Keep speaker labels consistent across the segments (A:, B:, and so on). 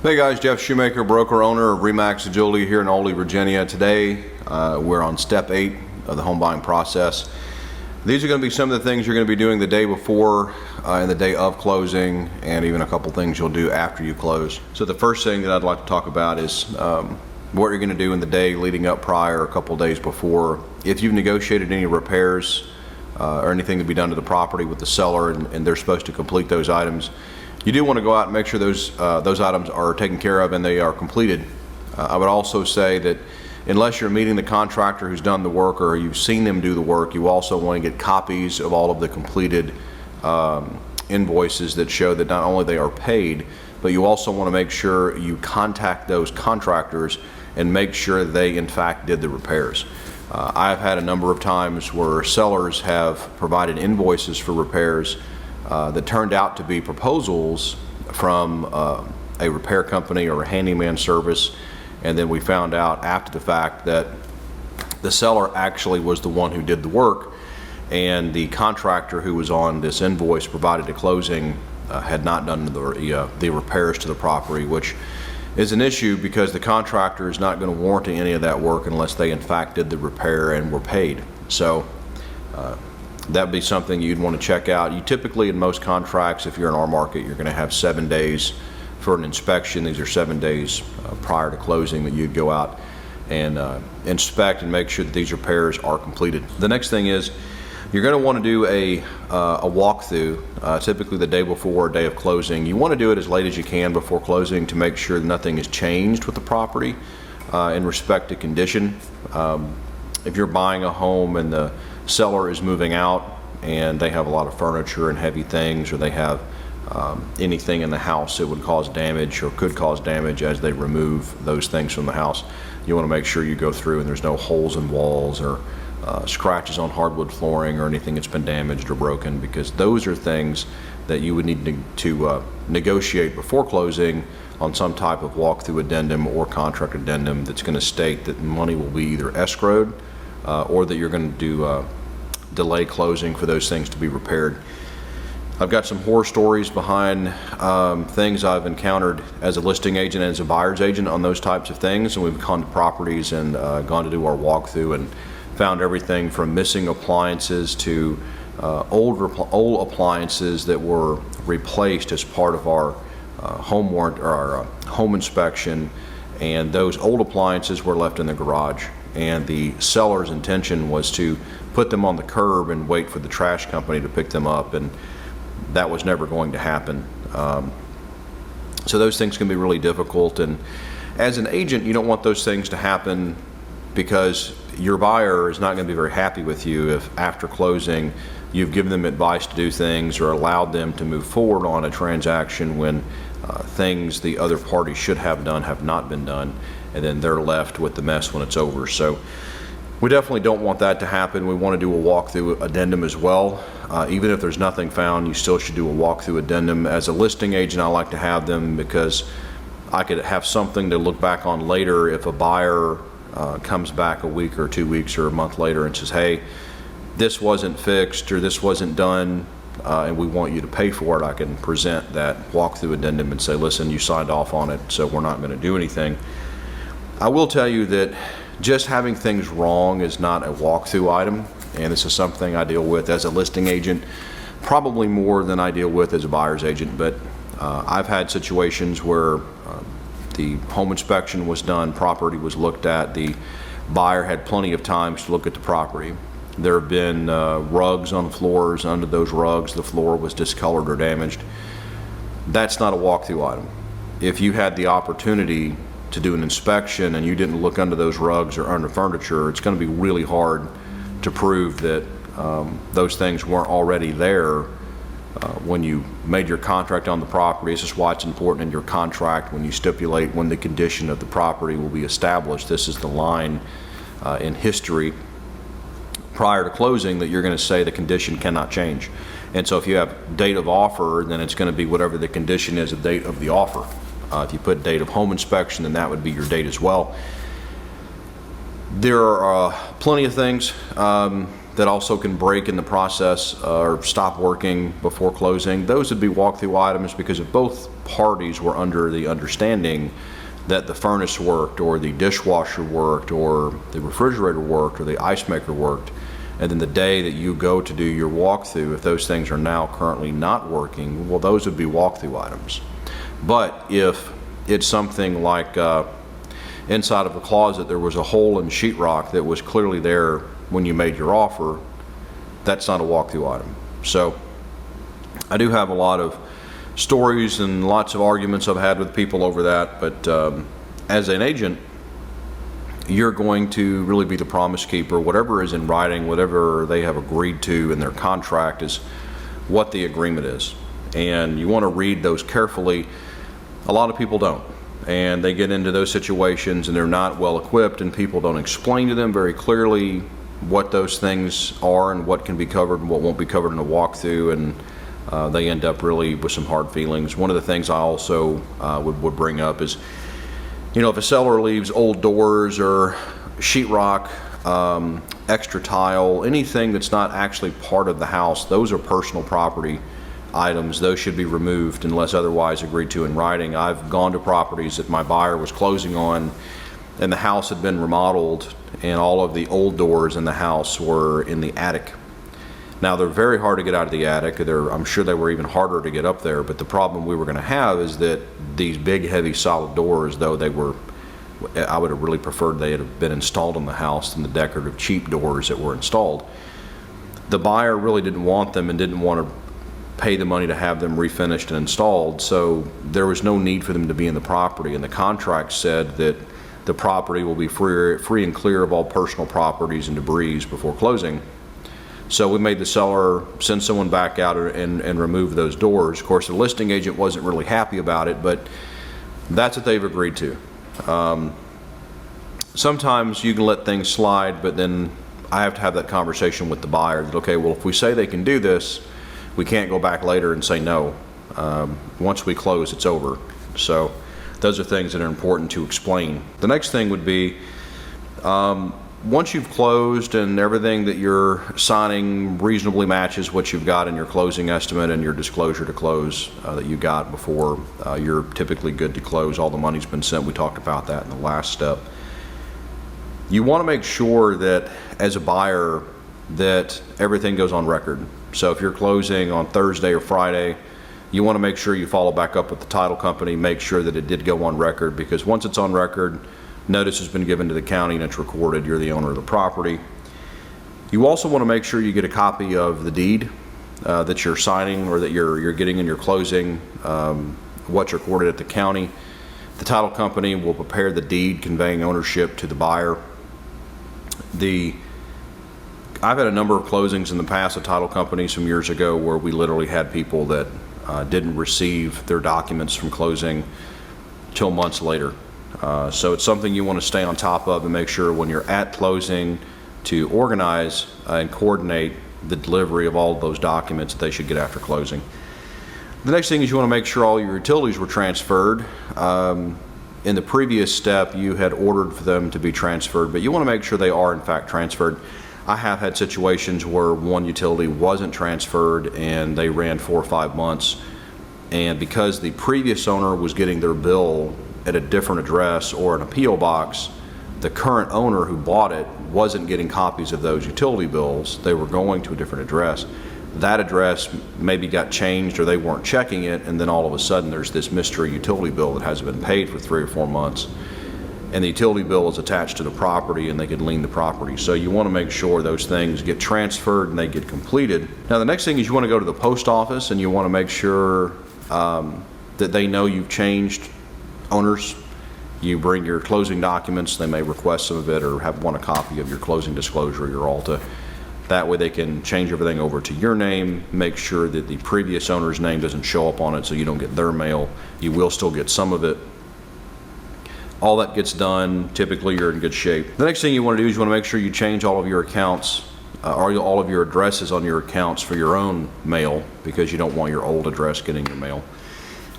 A: Hey guys, Jeff Shoemaker, broker owner of Remax Agility here in Oley, Virginia. Today we're on step 8 of the home buying process. These are going to be some of the things you're going to be doing the day before and the day of closing, and even a couple things you'll do after you close. So the first thing that I'd like to talk about is what you're going to do in the day leading up prior, a couple days before. If you've negotiated any repairs or anything to be done to the property with the seller and they're supposed to complete those items, you do want to go out and make sure those items are taken care of and they are completed. I would also say that unless you're meeting the contractor who's done the work or you've seen them do the work, you also want to get copies of all of the completed invoices that show that not only they are paid, but you also want to make sure you contact those contractors and make sure they in fact did the repairs. I've had a number of times where sellers have provided invoices for repairs that turned out to be proposals from a repair company or a handyman service, and then we found out after the fact that the seller actually was the one who did the work, and the contractor who was on this invoice provided at closing had not done the repairs to the property, which is an issue because the contractor is not going to warranty any of that work unless they in fact did the repair and were paid. So that'd be something you'd want to check out. You typically, in most contracts, if you're in our market, you're going to have 7 days for an inspection. These are 7 days prior to closing that you'd go out and inspect and make sure that these repairs are completed. The next thing is you're going to want to do a walkthrough, typically the day before or day of closing. You want to do it as late as you can before closing to make sure that nothing has changed with the property in respect to condition. If you're buying a home and the seller is moving out and they have a lot of furniture and heavy things, or they have anything in the house that would cause damage or could cause damage as they remove those things from the house, you want to make sure you go through and there's no holes in walls or scratches on hardwood flooring or anything that's been damaged or broken, because those are things that you would need to negotiate before closing on some type of walkthrough addendum or contract addendum that's going to state that money will be either escrowed or that you're going to do delay closing for those things to be repaired. I've got some horror stories behind things I've encountered as a listing agent and as a buyer's agent on those types of things, and we've gone to properties and gone to do our walkthrough and found everything from missing appliances to old appliances that were replaced as part of our home warrant or our home inspection, and those old appliances were left in the garage, and the seller's intention was to put them on the curb and wait for the trash company to pick them up, and that was never going to happen. So those things can be really difficult, and as an agent you don't want those things to happen, because your buyer is not going to be very happy with you if after closing you've given them advice to do things or allowed them to move forward on a transaction when things the other party should have done have not been done, and then they're left with the mess when it's over. So we definitely don't want that to happen. We want to do a walkthrough addendum as well. Even if there's nothing found, you still should do a walkthrough addendum. As a listing agent, I like to have them because I could have something to look back on later if a buyer comes back a week or 2 weeks or a month later and says, hey, this wasn't fixed or this wasn't done and we want you to pay for it. I can present that walkthrough addendum and say, listen, you signed off on it, so we're not going to do anything. I will tell you that just having things wrong is not a walkthrough item, and this is something I deal with as a listing agent, probably more than I deal with as a buyer's agent. But I've had situations where the home inspection was done, property was looked at, the buyer had plenty of time to look at the property. There have been rugs on floors. Under those rugs the floor was discolored or damaged. That's not a walkthrough item. If you had the opportunity to do an inspection and you didn't look under those rugs or under furniture, it's going to be really hard to prove that those things weren't already there when you made your contract on the property. This is why it's important in your contract when you stipulate when the condition of the property will be established. This is the line in history prior to closing that you're going to say the condition cannot change. And so if you have date of offer, then it's going to be whatever the condition is, the date of the offer. If you put date of home inspection, then that would be your date as well. There are plenty of things that also can break in the process or stop working before closing, those would be walkthrough items, because if both parties were under the understanding that the furnace worked, or the dishwasher worked, or the refrigerator worked, or the ice maker worked, and then the day that you go to do your walkthrough, if those things are now currently not working, well, those would be walkthrough items. But if it's something like inside of a closet there was a hole in sheetrock that was clearly there when you made your offer, that's not a walkthrough item. So I do have a lot of stories and lots of arguments I've had with people over that, but as an agent, you're going to really be the promise keeper. Whatever is in writing, whatever they have agreed to in their contract, is what the agreement is, and you want to read those carefully. A lot of people don't, and they get into those situations and they're not well equipped, and people don't explain to them very clearly what those things are and what can be covered and what won't be covered in a walkthrough, and they end up really with some hard feelings. One of the things I also would bring up is, you know, if a seller leaves old doors or sheetrock, extra tile, anything that's not actually part of the house, those are personal property items. Those should be removed unless otherwise agreed to in writing. I've gone to properties that my buyer was closing on, and the house had been remodeled, and all of the old doors in the house were in the attic. Now, they're very hard to get out of the attic. I'm sure they were even harder to get up there, but the problem we were going to have is that these big, heavy, solid doors, though they were, I would have really preferred they had been installed in the house than the decorative cheap doors that were installed. The buyer really didn't want them and didn't want to pay the money to have them refinished and installed, so there was no need for them to be in the property, and the contract said that the property will be free and clear of all personal properties and debris before closing. So we made the seller send someone back out and remove those doors. Of course, the listing agent wasn't really happy about it, but that's what they've agreed to. Sometimes you can let things slide, but then I have to have that conversation with the buyer that, okay, well, if we say they can do this, we can't go back later and say no. Once we close, it's over. So those are things that are important to explain. The next thing would be, once you've closed and everything that you're signing reasonably matches what you've got in your closing estimate and your disclosure to close that you got before, you're typically good to close. All the money's been sent. We talked about that in the last step. You want to make sure that as a buyer that everything goes on record. So if you're closing on Thursday or Friday, you want to make sure you follow back up with the title company, make sure that it did go on record, because once it's on record, notice has been given to the county and it's recorded, you're the owner of the property. You also want to make sure you get a copy of the deed that you're signing or that you're getting in your closing, what's recorded at the county. The title company will prepare the deed conveying ownership to the buyer. I've had a number of closings in the past at title companies some years ago where we literally had people that didn't receive their documents from closing till months later. So it's something you want to stay on top of and make sure when you're at closing to organize and coordinate the delivery of all of those documents that they should get after closing. The next thing is you want to make sure all your utilities were transferred. In the previous step, you had ordered for them to be transferred, but you want to make sure they are in fact transferred. I have had situations where one utility wasn't transferred and they ran 4 or 5 months, and because the previous owner was getting their bill at a different address or an appeal box, the current owner who bought it wasn't getting copies of those utility bills. They were going to a different address. That address maybe got changed or they weren't checking it, and then all of a sudden there's this mystery utility bill that hasn't been paid for 3 or 4 months, and the utility bill is attached to the property and they could lien the property. So you want to make sure those things get transferred and they get completed. Now the next thing is you want to go to the post office and you want to make sure that they know you've changed owners. You bring your closing documents. They may request some of it or want a copy of your closing disclosure, your ALTA. That way they can change everything over to your name, make sure that the previous owner's name doesn't show up on it so you don't get their mail. You will still get some of it. All that gets done, typically you're in good shape. The next thing you want to do is you want to make sure you change all of your accounts, or all of your addresses on your accounts for your own mail, because you don't want your old address getting your mail.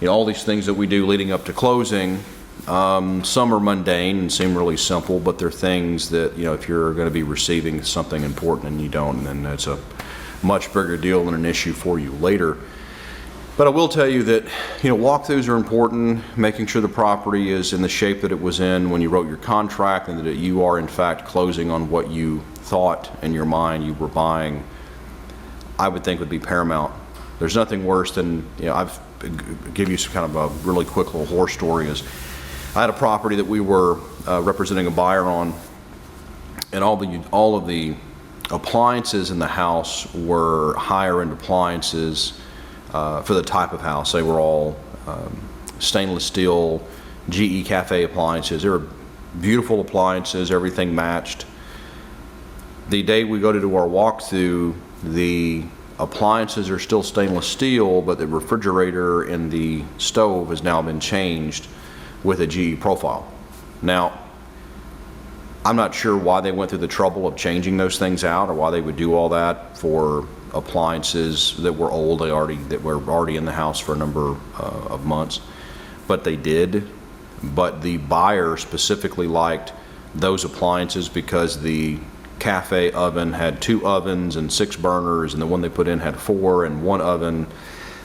A: You know, all these things that we do leading up to closing Some are mundane and seem really simple, but they're things that, if you're going to be receiving something important and you don't, then it's a much bigger deal and an issue for you later. But I will tell you that, walkthroughs are important, making sure the property is in the shape that it was in when you wrote your contract, and that you are in fact closing on what you thought in your mind you were buying, I would think would be paramount. There's nothing worse than, I've give you some kind of a really quick little horror story. Is I had a property that we were representing a buyer on, and all of the appliances in the house were higher end appliances for the type of house. They were all stainless steel GE Cafe appliances. They were beautiful appliances, everything matched. The day we go to do our walkthrough, the appliances are still stainless steel, but the refrigerator in the stove has now been changed with a GE profile. Now, I'm not sure why they went through the trouble of changing those things out, or why they would do all that for appliances that were old, that were already in the house for a number of months, but they did. But the buyer specifically liked those appliances because the cafe oven had 2 ovens and 6 burners, and the one they put in had 4 and 1 oven.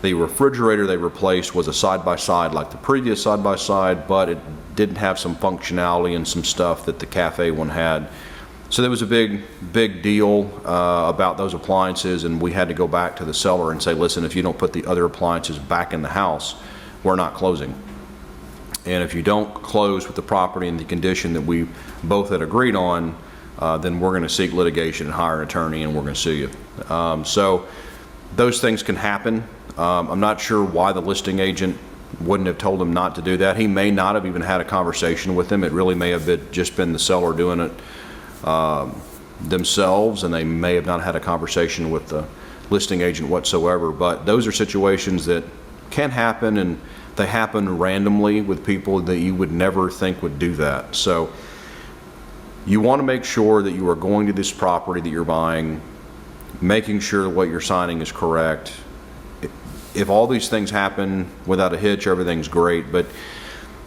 A: The refrigerator they replaced was a side-by-side like the previous side-by-side, but it didn't have some functionality and some stuff that the cafe one had. So there was a big deal about those appliances, and we had to go back to the seller and say, listen, if you don't put the other appliances back in the house, we're not closing. And if you don't close with the property in the condition that we both had agreed on, then we're going to seek litigation and hire an attorney, and we're going to sue you. So those things can happen. I'm not sure why the listing agent wouldn't have told him not to do that. He may not have even had a conversation with him. It really may have just been the seller doing it themselves, and they may have not had a conversation with the listing agent whatsoever. But those are situations that can happen, and they happen randomly with people that you would never think would do that. So you want to make sure that you are going to this property that you're buying, making sure what you're signing is correct. If all these things happen without a hitch, everything's great, but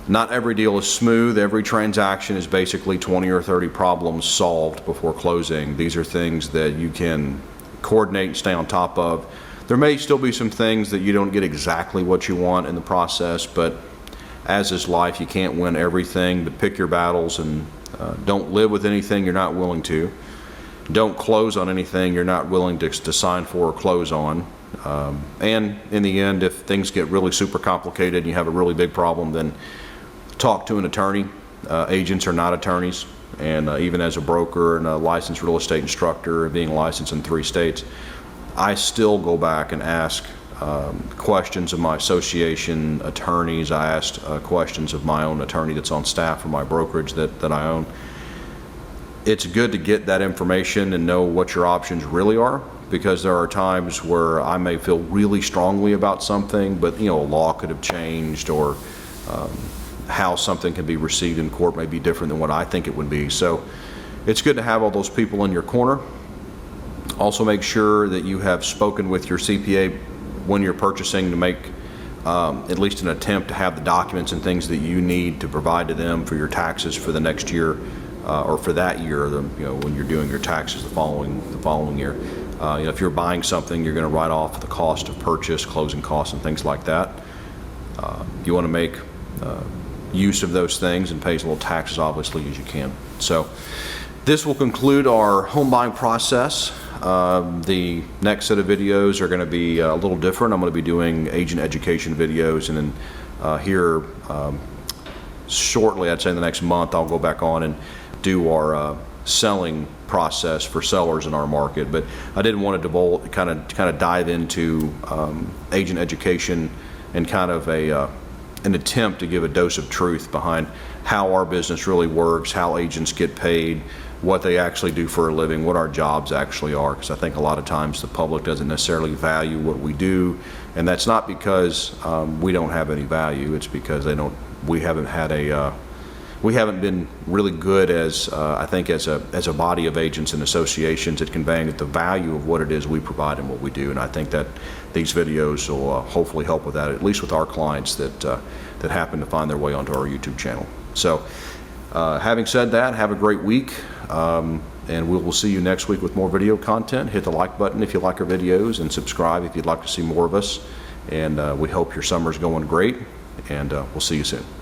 A: not every deal is smooth. Every transaction is basically 20 or 30 problems solved before closing. These are things that you can coordinate and stay on top of. There may still be some things that you don't get exactly what you want in the process, but as is life, you can't win everything, but pick your battles, and don't live with anything you're not willing to. Don't close on anything you're not willing to sign for or close on. And in the end, if things get really super complicated and you have a really big problem, then talk to an attorney. Agents are not attorneys, and even as a broker and a licensed real estate instructor, being licensed in 3 states, I still go back and ask questions of my association attorneys. I asked questions of my own attorney that's on staff for my brokerage that I own. It's good to get that information and know what your options really are, because there are times where I may feel really strongly about something, but a law could have changed, or how something can be received in court may be different than what I think it would be. So it's good to have all those people in your corner. Also, make sure that you have spoken with your CPA when you're purchasing, to make at least an attempt to have the documents and things that you need to provide to them for your taxes for the next year, or for that year, when you're doing your taxes the following year. If you're buying something, you're going to write off the cost of purchase, closing costs, and things like that. You want to make use of those things and pay as little taxes, obviously, as you can. So this will conclude our home buying process. The next set of videos are going to be a little different. I'm going to be doing agent education videos, and then here shortly, I'd say in the next month, I'll go back on and do our selling process for sellers in our market. But I didn't want to kind of dive into agent education and kind of an attempt to give a dose of truth behind how our business really works, how agents get paid, what they actually do for a living, what our jobs actually are, because I think a lot of times the public doesn't necessarily value what we do, and that's not because we don't have any value. It's because we haven't had we haven't been really good as, I think, as a body of agents and associations at conveying the value of what it is we provide and what we do. And I think that these videos will hopefully help with that, at least with our clients that happen to find their way onto our YouTube channel. So having said that, have a great week. And we will see you next week with more video content. Hit the like button if you like our videos, and subscribe if you'd like to see more of us. And we hope your summer's going great, and we'll see you soon.